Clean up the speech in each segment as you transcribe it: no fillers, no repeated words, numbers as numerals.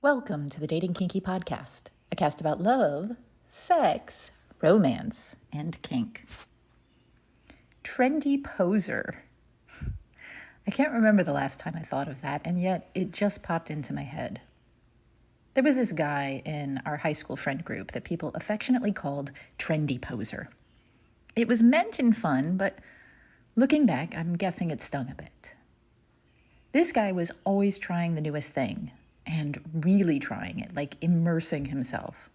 Welcome to the Dating Kinky Podcast, a cast about love, sex, romance, and kink. Trendy poser. I can't remember the last time I thought of that, and yet it just popped into my head. There was this guy in our high school friend group that people affectionately called Trendy Poser. It was meant in fun, but looking back, I'm guessing it stung a bit. This guy was always trying the newest thing, and really trying it, like immersing himself.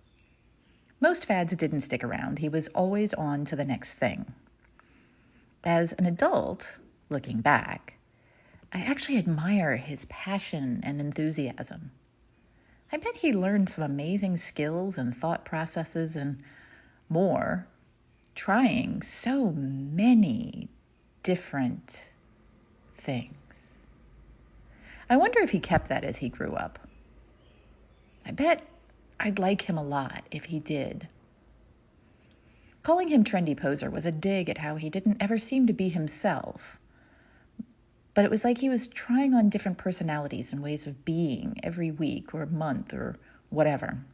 Most fads didn't stick around. He was always on to the next thing. As an adult, looking back, I actually admire his passion and enthusiasm. I bet he learned some amazing skills and thought processes and more, trying so many different things. I wonder if he kept that as he grew up. I bet I'd like him a lot if he did. Calling him Trendy Poser was a dig at how he didn't ever seem to be himself. But it was like he was trying on different personalities and ways of being every week or month or whatever.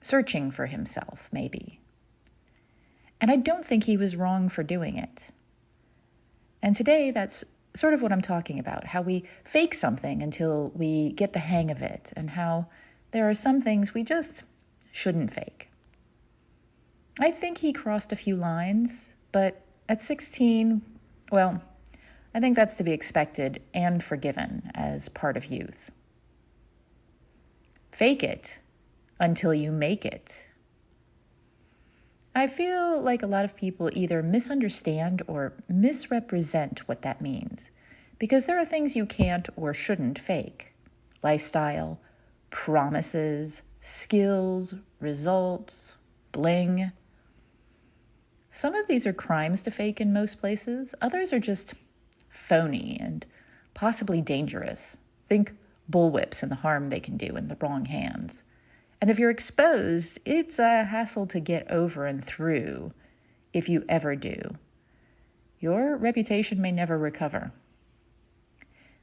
Searching for himself, maybe. And I don't think he was wrong for doing it. And today, that's sort of what I'm talking about, how we fake something until we get the hang of it, and how there are some things we just shouldn't fake. I think he crossed a few lines, but at 16, well, I think that's to be expected and forgiven as part of youth. Fake it until you make it. I feel like a lot of people either misunderstand or misrepresent what that means, because there are things you can't or shouldn't fake. Lifestyle, promises, skills, results, bling. Some of these are crimes to fake in most places. Others are just phony and possibly dangerous. Think bullwhips and the harm they can do in the wrong hands. And if you're exposed, it's a hassle to get over and through, if you ever do. Your reputation may never recover.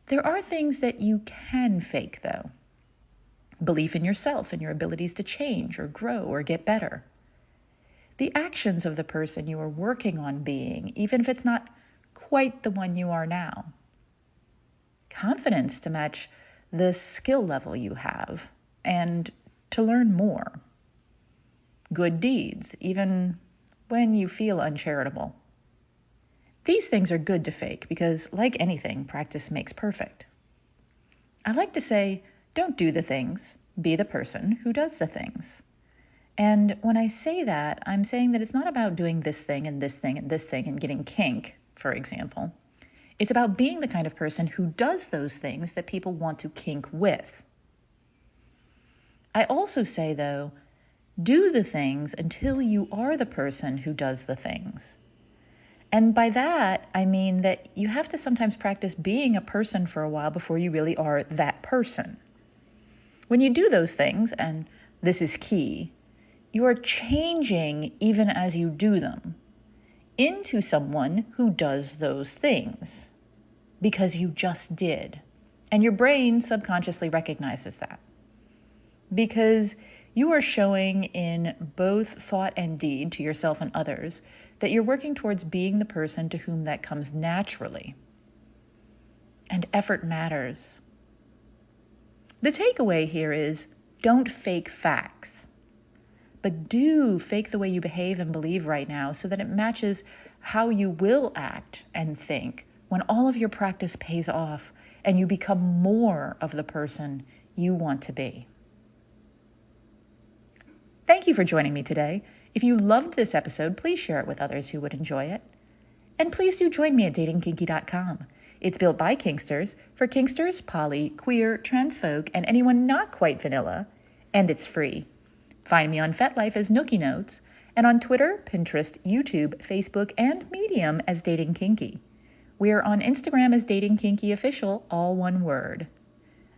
There are things that you can fake, though. Belief in yourself and your abilities to change or grow or get better. The actions of the person you are working on being, even if it's not quite the one you are now. Confidence to match the skill level you have, and to learn more. Good deeds, even when you feel uncharitable. These things are good to fake because, like anything, practice makes perfect. I like to say, don't do the things, be the person who does the things. And when I say that, I'm saying that it's not about doing this thing and this thing and this thing and getting kink, for example. It's about being the kind of person who does those things that people want to kink with. I also say, though, do the things until you are the person who does the things. And by that, I mean that you have to sometimes practice being a person for a while before you really are that person. When you do those things, and this is key, you are changing even as you do them into someone who does those things because you just did. And your brain subconsciously recognizes that. Because you are showing in both thought and deed to yourself and others that you're working towards being the person to whom that comes naturally. And effort matters. The takeaway here is don't fake facts, but do fake the way you behave and believe right now so that it matches how you will act and think when all of your practice pays off and you become more of the person you want to be. Thank you for joining me today. If you loved this episode, please share it with others who would enjoy it. And please do join me at datingkinky.com. It's built by Kinksters, for Kinksters, poly, queer, trans folk, and anyone not quite vanilla. And it's free. Find me on FetLife as Nookie Notes, and on Twitter, Pinterest, YouTube, Facebook, and Medium as Dating Kinky. We're on Instagram as Dating Kinky Official, all one word.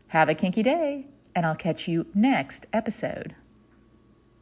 Have a kinky day, and I'll catch you next episode.